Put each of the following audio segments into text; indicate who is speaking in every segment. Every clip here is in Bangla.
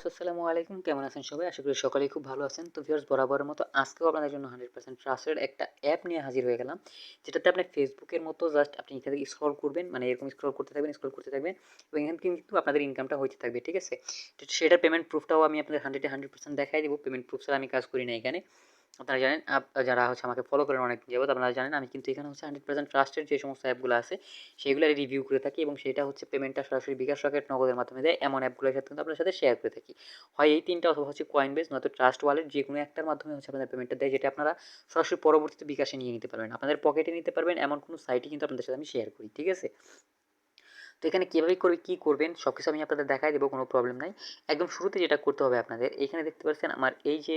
Speaker 1: আসসালামু আলাইকুম, কেমন আছেন সবাই? আশা করি সকলেই খুব ভালো আছেন। তো ভিউয়ার্স, বরাবরের মতো আজকেও আপনাদের জন্য 100% ট্রাস্টেড একটা অ্যাপ নিয়ে হাজির হয়ে গেলাম, যেটাতে আপনি ফেসবুকের মতো জাস্ট আপনি এখান থেকে স্ক্রল করবেন, মানে এরকম স্ক্রল করতে থাকবেন এবং এখান থেকে কিন্তু আপনাদের ইনকামটা হইতে থাকবে, ঠিক আছে? তো সেটার পেমেন্ট প্রুফটাও আমি আপনাদের 100% দেখাই দিব। পেমেন্ট প্রুফ ছাড়া আমি কাজ করি না এখানে। আপনারা জানেন, যারা হচ্ছে আমাকে ফলো করেন অনেক যাবত, আপনারা জানেন আমি কিন্তু এখানে হচ্ছে 100% ট্রাস্টেড যে সমস্ত অ্যাপগুলো আছে সেগুলো রিভিউ করে থাকি এবং সেটা হচ্ছে পেমেন্টটা সরাসরি বিকাশ রকেট নগদের মাধ্যমে দেয় এমন অ্যাপগুলোর সাথে কিন্তু আপনার সাথে শেয়ার করে থাকি। হয় এই তিনটা, অথবা হচ্ছে কয়েনবেস, নয়তো ট্রাস্ট ওয়ালেট, যে কোনো একটার মাধ্যমে হচ্ছে আপনাদের পেমেন্টটা দেয়, যেটা আপনারা সরাসরি পরবর্তীতে বিকাশে নিয়ে নিতে পারবেন, আপনাদের পকেটে নিতে পারবেন, এমন কোনো সাইটই কিন্তু আপনাদের সাথে আমি শেয়ার করি, ঠিক আছে? তো এখানে কীভাবে করে কী করবেন সব কিছু আমি আপনাদের দেখাই দেবো, কোনো প্রবলেম নাই। একদম শুরুতে যেটা করতে হবে আপনাদের, এখানে দেখতে পাচ্ছেন আমার এই যে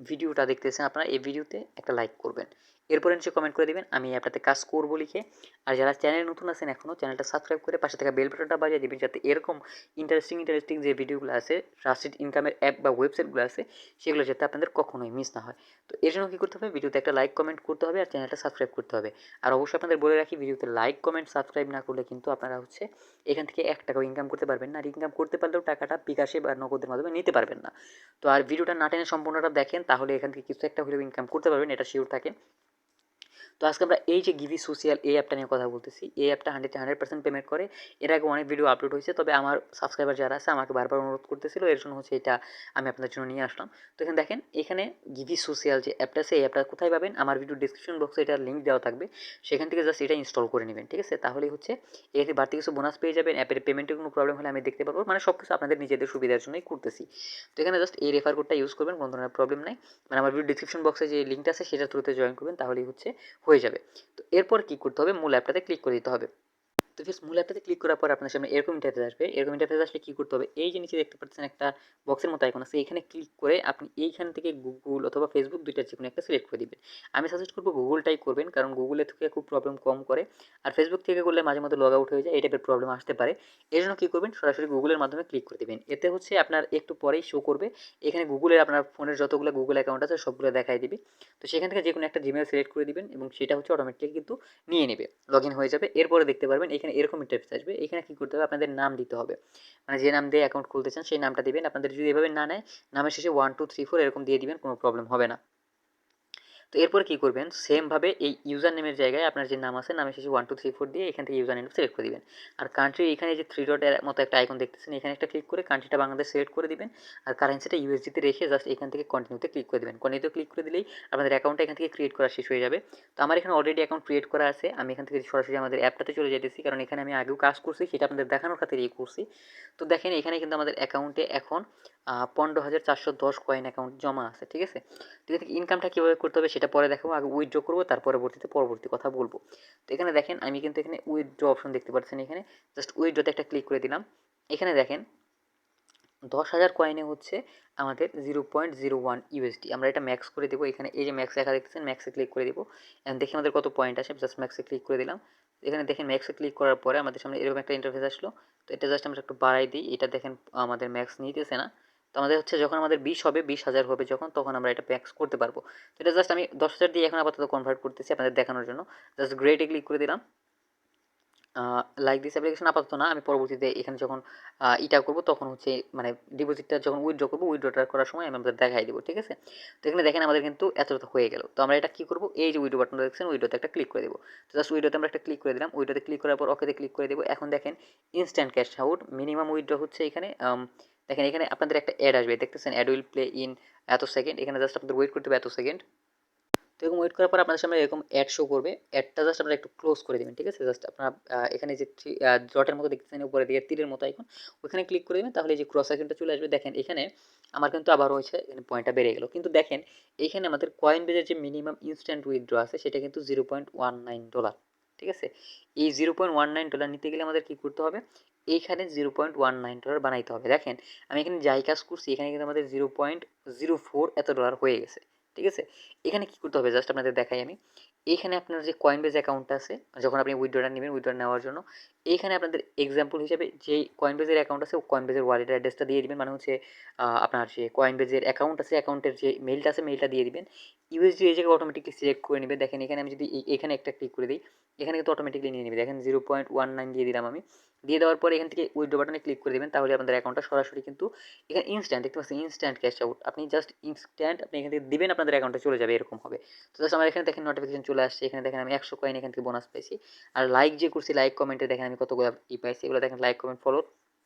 Speaker 1: ভিডিওটা দেখতেছেন আপনারা, এই ভিডিওতে একটা লাইক করবেন, এরপরে নিচে কমেন্ট করে দেবেন আমি আপনাদের কাজ করবো লিখে। আর যারা চ্যানেলে নতুন আছেন এখনও, চ্যানেলটা সাবস্ক্রাইব করে পাশে থাকা বেল বাটনটা বাজিয়ে দেবেন, যাতে এরকম ইন্টারেস্টিং যে ভিডিওগুলো আছে, ট্রাস্টেড ইনকামের অ্যাপ বা ওয়েবসাইটগুলো আছে, সেগুলো যাতে আপনাদের কখনোই মিস না হয়। তো এর জন্য কী করতে হবে, ভিডিওতে একটা লাইক কমেন্ট করতে হবে আর চ্যানেলটা সাবস্ক্রাইব করতে হবে। আর অবশ্যই আপনাদের বলে রাখি, ভিডিওতে লাইক কমেন্ট সাবস্ক্রাইব না করলে কিন্তু আপনারা হচ্ছে এখান থেকে 1 টাকাও ইনকাম করতে পারবেন না। আর ইনকাম করতে পারলেও টাকাটা বিকাশে বা নগদের মাধ্যমে নিতে পারবেন না। তো আর ভিডিওটা না টেনে সম্পূর্ণটা দেখেন, তাহলে এখান থেকে কিছু একটা হলেও ইনকাম করতে পারবেন, এটা শিওর থাকেন। তো আজকে আমরা এই যে গিভি সোশ্যাল এই অ্যাপটা নিয়ে কথা বলতেছি, এই অ্যাপটা 100% পেমেন্ট করে। এর আগে অনেক ভিডিও আপলোড হয়েছে, তবে আমার সাবস্ক্রাইবার যারা আছে আমাকে বারবার অনুরোধ করতেছিল, এর জন্য হচ্ছে এটা আমি আপনাদের জন্য নিয়ে আসলাম। তো এখানে দেখেন, এখানে গিভি সোশ্যাল যে অ্যাপটা আছে, এই অ্যাপটা কোথায় পাবেন, আমার ভিডিও ডিসক্রিপশন বক্সে এটার লিঙ্ক দেওয়া থাকবে, সেখান থেকে জাস্ট এটা ইনস্টল করে নেবেন, ঠিক আছে? তাহলেই হচ্ছে এতে বাড়তি কিছু বোনাস পেয়ে যাবেন। অ্যাপের পেমেন্টের কোনো প্রবলেম হলে আমি দেখতে পারবো, মানে সব কিছু আপনাদের নিজেদের সুবিধার জন্যই করতেছি। তো এখানে জাস্ট এই রেফার কোডটা ইউজ করবেন, কোনো ধরনের প্রবলেম নাই। মানে আমার ভিডিও ডিসক্রিপশন বক্সে যে লিঙ্কটা আছে সেটার থ্রুতে জয়েন করবেন, তাহলেই হচ্ছে হয়ে যাবে। তো এরপর কী করতে হবে, মূল অ্যাপটাতে ক্লিক করে দিতে হবে। তো জাস্ট মূল অ্যাপটাতে ক্লিক করার পর আপনার সামনে এরকম ইন্টারফেস আসবে। এরকম ইন্টারফেস আসলে কী করতে হবে, এই যে নিচে দেখতে পাচ্ছেন একটা বক্সের মতো আইকন আছে, এখানে ক্লিক করে আপনি এইখান থেকে গুগল অথবা ফেসবুক, দুইটার যে কোনো একটা সিলেক্ট করে দিবেন। আমি সাজেস্ট করবো গুগলটাই করবেন, কারণ গুগলে থেকে খুব প্রবলেম কম করে। আর ফেসবুক থেকে করলে মাঝে মধ্যে লগ আউট হয়ে যায়, এই টাইপের প্রবলেম আসতে পারে। এর জন্য কী করবেন, সরাসরি গুগলের মাধ্যমে ক্লিক করে দেবেন। এতে হচ্ছে আপনার একটু পরেই শো করবে এখানে গুগলের, আপনার ফোনের যতগুলো গুগল অ্যাকাউন্ট আছে সবগুলো দেখাই দিবে। তো সেখান থেকে যে কোনো একটা জিমেল সিলেক্ট করে দিবেন এবং সেটা হচ্ছে অটোমেটিক্যালি কিন্তু নিয়ে নেবে, লগ ইন হয়ে যাবে। এরপরে দেখতে পারবেন এখানে এরকম ইন্টারফেস আসবে। এখানে কী করতে হবে, আপনাদের নাম দিতে হবে, মানে যে নাম দিয়ে অ্যাকাউন্ট খুলতে চান সেই নামটা দিবেন। আপনাদের যদি এভাবে না নেয়, নামের শেষে 1 2 3 4 এরকম দিয়ে দিবেন, কোনো প্রবলেম হবে না। তো এরপরে কী করবেন, সেমভাবে এই ইউজার নেমের জায়গায় আপনার যে নাম আছে, নামের শেষে 1 2 3 4 দিয়ে এখান থেকে ইউজার নেম সিলেক্ট করে দিবেন। আর কান্ট্রি, এখানে যে 3 ডটের মতো একটা আইকন দেখতেছেন, এখানে একটা ক্লিক করে কান্ট্রিটা বাংলাদেশ সিলেক্ট করে দিবেন। আর কারেন্সিটা ইউএসডিতে রেখে জাস্ট এখান থেকে কন্টিনিউতে ক্লিক করে দিবেন। কন্টিনিউতে ক্লিক করে দিলেই আপনাদের অ্যাকাউন্টটা এখান থেকে ক্রিয়েট করা শেষ হয়ে যাবে। তো আমার এখানে অলরেডি অ্যাকাউন্ট ক্রিয়েট করা আছে। আমি এখান থেকে সরাসরি আমাদের অ্যাপটাতে চলে যেতেছি, কারণ এখানে আমি আগেও কাজ করছি, সেটা আপনাদের দেখানোর খাতিরেই করছি। তো দেখেন, এখানে কিন্তু আমাদের অ্যাকাউন্টে এখন 15,410 কয়েন অ্যাকাউন্ট জমা আছে, ঠিক আছে? তো এখান থেকে ইনকামটা কীভাবে করতে হবে সেটা পরে দেখাবো, আগে উইথড্র করবো, তার পরবর্তী কথা বলবো। তো এখানে দেখেন, আমি কিন্তু এখানে উইথড্র অপশন দেখতে পাচ্ছেন, এখানে জাস্ট উইথড্রতে একটা ক্লিক করে দিলাম। এখানে দেখেন 10,000 কয়েনে হচ্ছে আমাদের 0.01 ইউএসডি। আমরা এটা ম্যাক্স করে দেবো, এখানে এই যে ম্যাক্স লেখা দেখতেছেন, ম্যাক্সে ক্লিক করে দেবো। এখন দেখি আমাদের কত পয়েন্ট আসে, জাস্ট ম্যাক্সে ক্লিক করে দিলাম। এখানে দেখেন ম্যাক্সে ক্লিক করার পরে আমাদের সামনে এরকম একটা ইন্টারফেস আসলো। তো এটা জাস্ট আমরা একটু বাড়াই দিই, এটা দেখেন আমাদের ম্যাক্স নিতেছে না। তো আমাদের হচ্ছে যখন আমাদের 20 হবে, 20,000 হবে যখন, তখন আমরা এটা ম্যাক্স করতে পারবো। তো এটা জাস্ট আমি 10,000 দিয়ে এখন আপাতত কনভার্ট করতেছি আপনাদের দেখানোর জন্য। জাস্ট গ্রেটে ক্লিক করে দিলাম। লাইক দিস অ্যাপ্লিকেশন আপাতত না, আমি পরবর্তীতে এখানে যখন ইটা করব তখন হচ্ছে, মানে ডিপোজিটটা যখন উইথড্র করবো, উইথড্রটা করার সময় আমি আপনাদের দেখাই দেবো, ঠিক আছে? তো এখানে দেখেন আমাদের কিন্তু এতটা হয়ে গেল। তো আমরা এটা কী করবো, এই যে উইথড্র বাটনটা দেখছেন, উইথড্রতে একটা ক্লিক করে দেবো। তো জাস্ট উইথড্রতে আমরা একটা ক্লিক করে দিলাম। উইথড্রতে ক্লিক করার পর ওকেতে ক্লিক করে দেবো। এখন দেখেন instant cash out, minimum withdraw হচ্ছে এখানে দেখেন এখানে আপনাদের একটা অ্যাড আসবে, দেখতেছেন অ্যাড উইল প্লে ইন এত সেকেন্ড। এখানে জাস্ট আপনাদের ওয়েট করতে হবে এত সেকেন্ড। তো এরকম ওয়েট করার পর আপনাদের সামনে এরকম অ্যাড শো করবে। অ্যাডটা জাস্ট আপনারা একটু ক্লোজ করে দেবেন, ঠিক আছে? জাস্ট আপনারা এখানে যে ডটের মতো দেখতেছেন উপরে দিকে তীরের মতো আইকন, ওখানে ক্লিক করে দেবেন, তাহলে এই যে ক্রস আইকনটা চলে আসবে। দেখেন এখানে আমার কিন্তু আবার হয়েছে, এখানে পয়েন্টটা বেড়ে গেল। কিন্তু দেখেন এইখানে আমাদের কয়েন বেজের যে মিনিমাম ইনস্ট্যান্ট উইথড্র আছে সেটা কিন্তু $0.19, ঠিক আছে? এই $0.19 নিতে গেলে আমাদের কী করতে হবে, এইখানে $0.19 বানাইতে হবে। দেখেন আমি এখানে যাই কাজ করছি, এখানে কিন্তু আমাদের 0.04 এত ডলার হয়ে গেছে, ঠিক আছে? এখানে কী করতে হবে জাস্ট আপনাদের দেখাই আমি। এইখানে আপনার যে কয়েনবেজ অ্যাকাউন্টটা আছে, যখন আপনি উইথড্রটা নেবেন, উইথড্র নেওয়ার জন্য এইখানে আপনাদের এক্সাম্পল হিসেবে যেই কয়েনবেজের অ্যাকাউন্ট আছে, কয়েনবেজের ওয়ালেট অ্যাড্রেসটা দিয়ে দিবেন, মানে হচ্ছে আপনার যে কয়েনবেজের অ্যাকাউন্ট আছে, অ্যাকাউন্টের যে মেইলটা আছে, মেইলটা দিয়ে দিবেন। ইউএসডি এই জায়গায় অটোমেটিকলি সিলেক্ট করে নেবে। দেখেন এখানে আমি যদি এখানে একটা ক্লিক করে দিই, এখানে কিন্তু অটোমেটিকলি নিয়ে নেবে। দেখেন 0.19 দিয়ে দিলাম আমি। দিয়ে দেওয়ার পরে এখান থেকে উইথড্র বাটনে ক্লিক করে দেবেন, তাহলে আপনাদের অ্যাকাউন্টটা সরাসরি কিন্তু এখানে ইনস্ট্যান্ট দেখতে পাচ্ছেন, ইনস্ট্যান্ট ক্যাশ আউট, আপনি জাস্ট ইনস্ট্যান্ট আপনি এখান থেকে দিবেন, আপনাদের অ্যাকাউন্টে চলে যাবে, এরকম হবে। তো জাস্ট আমার এখানে দেখেন নোটিফিকেশন চলে আসছে, এখানে দেখেন আমি 100 কয়েন এখান থেকে বোনাস পাইছি। আর লাইক যে করছি, লাইক কমেন্টে দেখেন আমি কতগুলো পাইছি, এগুলো দেখেন লাইক কমেন্ট ফলো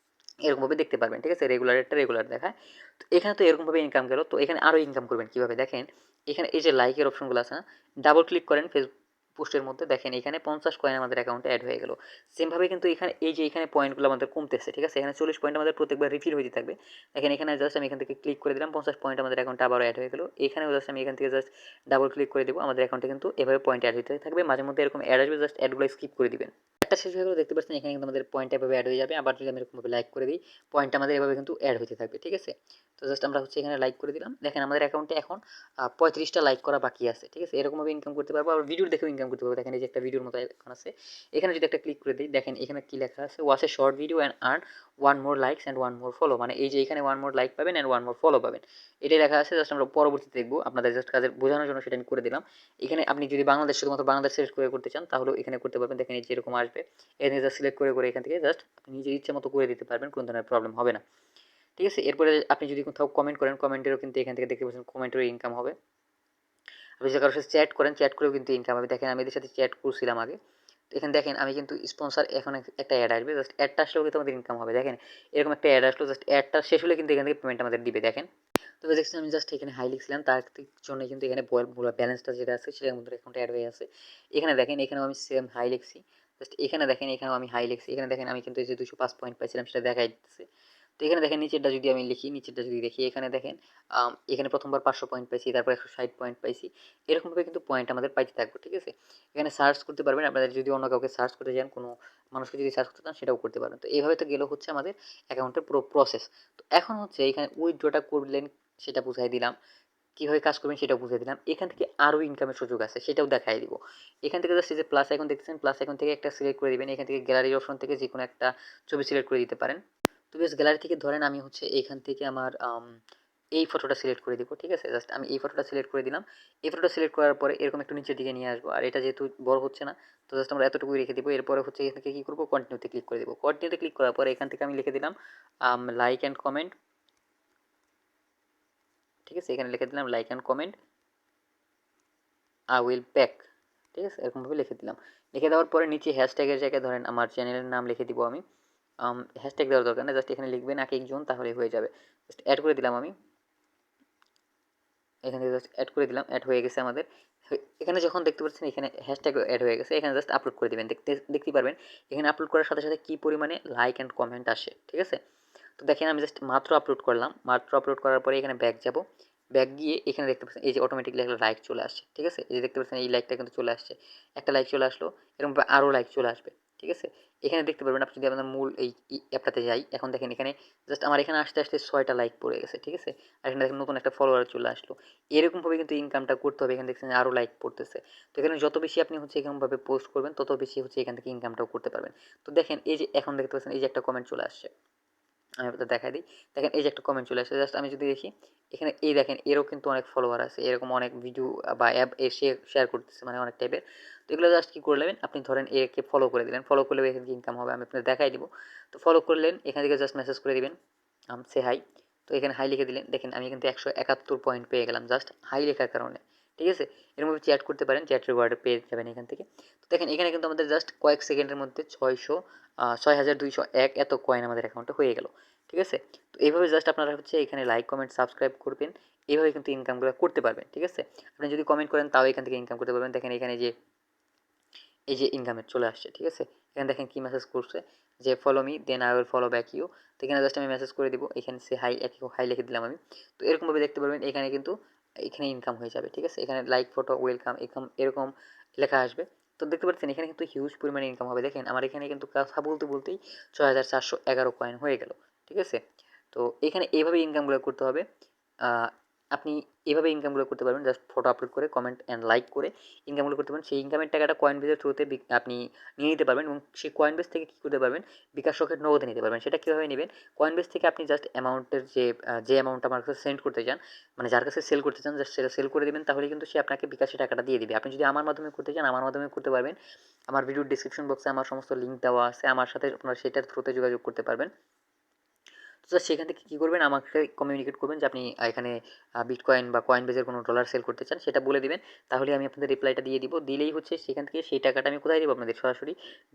Speaker 1: এরকমভাবে দেখতে পারবেন, ঠিক আছে, রেগুলারটা রেগুলার দেখায়। তো এখানে তো এরকমভাবে ইনকাম গেল, তো এখানে আরও ইনকাম করবেন কীভাবে দেখেন, এখানে এই যে লাইকের অপশনগুলো আছে না, ডাবল ক্লিক করেন ফেসবুক পোস্টের মধ্যে, দেখেন এখানে 50 কয়েন আমাদের অ্যাকাউন্টে অ্যাড হয়ে গেল। সেমভাবে কিন্তু এখানে এই যে এখানে পয়েন্টগুলো আমাদের কমতেছে, ঠিক আছে, এখানে 40 পয়েন্ট আমাদের প্রত্যেকবার রিফিল হতে থাকবে। দেখেন এখানে জাস্ট আমি এখান থেকে ক্লিক করে দিলাম, 50 পয়েন্ট আমাদের অ্যাকাউন্টে আবারও অ্যাড হয়ে গেল। এখানেও জাস্ট আমি এখান থেকে জাস্ট ডাবল ক্লিক করে দেবো, আমাদের অ্যাকাউন্টে কিন্তু এভাবে পয়েন্ট অ্যাড হতে থাকবে, মাঝে মধ্যে এরকম অ্যাড আসবে, জাস্ট অ্যাডগুলো স্কিপ করে দিবেন। একটা শেষ হয়ে গেলো, দেখতে পাচ্ছেন এখানে কিন্তু আমাদের পয়েন্ট এভাবে অ্যাড হয়ে যাবে। আবার যদি আমি এরকমভাবে লাইক করে দিই, পয়েন্ট আমাদের এভাবে কিন্তু অ্যাড হতে থাকবে, ঠিক আছে। তো জাস্ট আমরা হচ্ছে এখানে লাইক করে দিলাম, দেখেন আমাদের অ্যাকাউন্টে এখন 35টা লাইক করা বাকি আছে, ঠিক আছে, এরকমভাবে ইনকাম করতে পারবো। আবার ভিডিও দেখেও ইনকাম করতে পারবো, দেখেন এই যে একটা ভিডিওর মতো এখন আছে, এখানে যদি একটা ক্লিক করে দিই, দেখেন এখানে কি লেখা আছে, watch a short video and earn 1 more likes and 1 more follow, মানে এই যে এখানে 1 more লাইক পাবেন অ্যান্ড 1 more ফলো পাবেন, এটাই লেখা আছে। জাস্ট আমরা পরবর্তীতে দেখবো, আপনাদের জাস্ট কাজের বোঝানোর জন্য সেটা আমি করে দিলাম। এখানে আপনি যদি বাংলাদেশ, শুধুমাত্র বাংলাদেশ সিলেক্ট করে করতে চান, তাহলেও এখানে করতে পারবেন, দেখেন এই যে এরকম আসবে, এখানে জাস্ট সিলেক্ট করে করে এখান থেকে জাস্ট আপনি নিজের ইচ্ছা মতো করে দিতে পারবেন, কোনো ধরনের প্রবলেম হবে না, ঠিক আছে। এরপরে আপনি যদি কোথাও কমেন্ট করেন, কমেন্টেরও কিন্তু এখান থেকে দেখতে পাচ্ছেন কমেন্টেরও ইনকাম হবে। আপনি যদি কারোর সাথে চ্যাট করেন, চ্যাট করেও কিন্তু ইনকাম হবে। দেখেন আমি এদের সাথে চ্যাট করছিলাম আগে, তো এখানে দেখেন আমি কিন্তু স্পন্সর, এখন একটা অ্যাড আসবে, জাস্ট অ্যাডটা আসলেও কিন্তু আমাদের ইনকাম হবে। দেখেন এরকম একটা অ্যাড আসলো, জাস্ট অ্যাডটা শেষ হলে কিন্তু এখান থেকে পেমেন্ট আমাদের দিবে, দেখেন। তো দেখছেন আমি জাস্ট এখানে হাই লিখছিলাম, তার জন্য কিন্তু এখানে ব্যালেন্সটা যেটা আছে সেটা আমাদের অ্যাকাউন্টে অ্যাড হয়ে আছে। এখানে দেখেন এখানেও আমি সেম হাই লিখছি, জাস্ট এখানে দেখেন এখানেও আমি হাই লিখছি, এখানে দেখেন আমি কিন্তু এই যে 205 পয়েন্ট পাইছিলাম সেটা দেখাই দিচ্ছে। তো এখানে দেখেন নিচেরটা যদি আমি লিখি, নিচেরটা যদি দেখি, এখানে দেখেন এখানে প্রথমবার 500 পয়েন্ট পাইছি, তারপর 160 পয়েন্ট পাইছি, এরকমভাবে কিন্তু পয়েন্ট আমাদের পাইতে থাকবে, ঠিক আছে। এখানে সার্চ করতে পারবেন, আপনাদের যদি অন্য কাউকে সার্চ করতে চান, কোনো মানুষকে যদি সার্চ করতে চান, সেটাও করতে পারবেন। তো এইভাবে তো গেলেও হচ্ছে আমাদের অ্যাকাউন্টের পুরো প্রসেস। তো এখন হচ্ছে এখানে উইথড্রটা করলেন সেটা বুঝাই দিলাম, কীভাবে কাজ করবেন সেটাও বুঝিয়ে দিলাম। এখান থেকে আরও ইনকামের সুযোগ আছে, সেটাও দেখাই দিব। এখান থেকে জাস্ট এই যে প্লাস আইকন দেখতেছেন, প্লাস আইকন থেকে একটা সিলেক্ট করে দিবেন, এখান থেকে গ্যালারির অপশন থেকে যে কোনো একটা ছবি সিলেক্ট করে দিতে পারেন। তো বেশ গ্যালারি থেকে ধরেন আমি হচ্ছে এইখান থেকে আমার এই ফটোটা সিলেক্ট করে দিব, ঠিক আছে, জাস্ট আমি এই ফটোটা সিলেক্ট করে দিলাম। এই ফটোটা সিলেক্ট করার পরে এরকম একটু নিচের দিকে নিয়ে আসবো, আর এটা যেহেতু বড় হচ্ছে না, তো জাস্ট আমরা এতটুকুই রেখে দিব। এরপরে হচ্ছে এখান থেকে কী করবো, কন্টিনিউতে ক্লিক করে দেবো। কন্টিনিউতে ক্লিক করার পরে এখান থেকে আমি লিখে দিলাম লাইক অ্যান্ড কমেন্ট, ঠিক আছে, এখানে লিখে দিলাম like and comment I will back, ঠিক আছে, এরকমভাবে লিখে দিলাম। লিখে দেওয়ার পরে নিচে হ্যাশট্যাগের জায়গায় ধরেন আমার চ্যানেলের নাম লিখে দিব আমি, হ্যাশট্যাগ দেওয়ার দরকার না, জাস্ট এখানে লিখবেন AkikZone, তাহলেই হয়ে যাবে। জাস্ট অ্যাড করে দিলাম আমি, এখানে জাস্ট অ্যাড করে দিলাম, অ্যাড হয়ে গেছে আমাদের। এখানে যখন দেখতে পাচ্ছেন এখানে হ্যাশট্যাগ অ্যাড হয়ে গেছে, এখানে জাস্ট আপলোড করে দেবেন, দেখতে পারবেন এখানে আপলোড করার সাথে সাথে কী পরিমাণে লাইক অ্যান্ড কমেন্ট আসে, ঠিক আছে। তো দেখেন আমি জাস্ট মাত্র আপলোড করলাম, মাত্র আপলোড করার পরে এখানে ব্যাক যাব, ব্যাক গিয়ে এখানে দেখতে পাচ্ছেন এই যে অটোমেটিকলি একটা লাইক চলে আসছে, ঠিক আছে, এই যে দেখতে পাচ্ছেন এই লাইকটা কিন্তু চলে আসছে, একটা লাইক চলে আসলো, এরকমভাবে আরও লাইক চলে আসবে, ঠিক আছে। এখানে দেখতে পারবেন আপনি যদি আপনার মূল এই অ্যাপটাতে যাই, এখন দেখেন এখানে জাস্ট আমার এখানে আসতে আসতে 6টা লাইক পড়ে গেছে, ঠিক আছে, আর এখানে দেখেন নতুন একটা ফলোয়ার চলে আসলো। এরকমভাবে কিন্তু ইনকামটা করতে হবে, এখানে দেখছেন আরও লাইক পড়তেছে। তো এখানে যত বেশি আপনি হচ্ছে এরকমভাবে পোস্ট করবেন, তত বেশি হচ্ছে এখান থেকে ইনকামটাও করতে পারবেন। তো দেখেন এই যে এখন দেখতে পাচ্ছেন এই যে একটা কমেন্ট চলে আসছে, আমি আপনাদের দেখাই দিই। দেখেন এই যে একটা কমেন্ট চলে আসছে, জাস্ট আমি যদি দেখি এখানে এই দেখেন এরও কিন্তু অনেক ফলোয়ার আছে, এরকম অনেক ভিডিও বা অ্যাপ এসে শেয়ার করতেছে, মানে অনেক টাইপের। তো এগুলো জাস্ট কী করে নেবেন, আপনি ধরেন একে ফলো করে দিলেন, ফলো করলে এখান থেকে ইনকাম হবে, আমি আপনাদের দেখাই দিব। তো ফলো করলেন, এখান থেকে জাস্ট মেসেজ করে দিবেন সে হাই, তো এখানে হাই লিখে দিলেন, দেখেন আমি কিন্তু 171 পয়েন্ট পেয়ে গেলাম জাস্ট হাই লেখার কারণে, ঠিক আছে। এরকমভাবে চ্যাট করতে পারেন, চ্যাট রিওয়ার্ড পেয়ে যাবেন এখান থেকে। তো দেখেন এখানে কিন্তু আমাদের জাস্ট কয়েক সেকেন্ডের মধ্যে 6201 এত কয়েন আমাদের অ্যাকাউন্টে হয়ে গেল, ঠিক আছে। তো এইভাবে জাস্ট আপনারা হচ্ছে এখানে লাইক কমেন্ট সাবস্ক্রাইব করবেন, এইভাবে কিন্তু ইনকামগুলো করতে পারবেন, ঠিক আছে। আপনি যদি কমেন্ট করেন তাও এখান থেকে ইনকাম করতে পারবেন। দেখেন এখানে যে এই যে ইনকামের চলে আসছে, ঠিক আছে। এখানে দেখেন কি মেসেজ করছে যে follow me then I will follow back you. তো এখানে জাস্ট আমি মেসেজ করে দিব, এখানে সে হাই, একই হাই লিখে দিলাম আমি। তো এরকমভাবে দেখতে পারবেন এখানে কিন্তু এখানে ইনকাম হয়ে যাবে, ঠিক আছে। এখানে লাইক ফটো ওয়েলকাম এরকম লেখা আসবে। তো দেখতে পাচ্ছেন এখানে কিন্তু হিউজ পরিমাণে ইনকাম হবে। দেখেন আমার এখানে কিন্তু কথা বলতে বলতেই 6411 কয়েন হয়ে গেল, ঠিক আছে। তো এখানে এইভাবে ইনকামগুলো করতে হবে। আপনি এভাবে ইনকামগুলো করতে পারবেন, জাস্ট ফটো আপলোড করে কমেন্ট অ্যান্ড লাইক করে ইনকামগুলো করতে পারেন। সেই ইনকামের টাকাটা কয়েনবেজের থ্রুতে আপনি নিয়ে নিতে পারবেন এবং সেই কয়েনবেজ থেকে কী করতে পারবেন, বিকাশ রকেট নগদে নিতে পারবেন। সেটা কীভাবে নেবেন, কয়েনবেজ থেকে আপনি জাস্ট অ্যামাউন্টের যে অ্যামাউন্ট আমার কাছে সেন্ড করতে চান, মানে যার কাছে সেল করতে চান, জাস্ট সেটা সেল করে দেবেন, তাহলে কিন্তু সে আপনাকে বিকাশে টাকাটা দিয়ে দিবে। আপনি যদি আমার মাধ্যমে করতে চান, আমার মাধ্যমে করতে পারবেন। আমার ভিডিওর ডিসক্রিপশন বক্সে আমার সমস্ত লিঙ্ক দেওয়া আছে, আমার সাথে আপনারা সেটার থ্রুতে যোগাযোগ করতে পারবেন। তো সেখান থেকে কী করবেন, আমাকে কমিউনিকেট করবেন যে আপনি এখানে বিটকয়েন বা কয়েনবেজের কোনো ডলার সেল করতে চান, সেটা বলে দিবেন। তাহলে আমি আপনাদের রিপ্লাইটা দিয়ে দিব। দিলেই হচ্ছে সেখান থেকে সেই টাকাটা আমি কোথায় দেবো, আপনাদের সরাসরি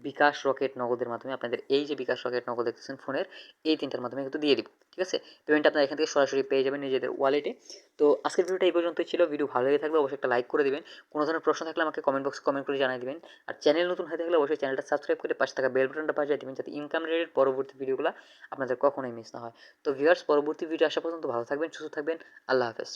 Speaker 1: বিকাশ রকেট নগদের মাধ্যমে, আপনাদের এই যে বিকাশ রকেট নগদ দেখতেছেন ফোনের, এই 3টার মাধ্যমে কিন্তু দিয়ে দিব। ঠিক আছে, পেমেন্টটা আপনারা এখান থেকে সরাসরি পেয়ে যাবেন নিজেদের ওয়ালেটে। তো আজকের ভিডিওটা এই পর্যন্তই ছিল। ভিডিও ভালো লেগে থাকলে অবশ্যই একটা লাইক করে দিবেন। কোনো ধরনের প্রশ্ন থাকলে আমাকে কমেন্ট বক্সে কমেন্ট করে জানিয়ে দিবেন। আর চ্যানেল নতুন হয়ে থাকলে অবশ্যই চ্যানেলটা সাবস্ক্রাইব করে পাশে থাকা বেল বাটনটা বাজিয়ে দিবেন, যাতে ইনকাম রিলেটেড পরবর্তী ভিডিওগুলো আপনাদের কখনোই মিস না হয়। তো ভিউয়ার্স, পরবর্তী ভিডিও আসা পর্যন্ত ভালো থাকবেন, সুস্থ থাকবেন। আল্লাহ হাফেজ।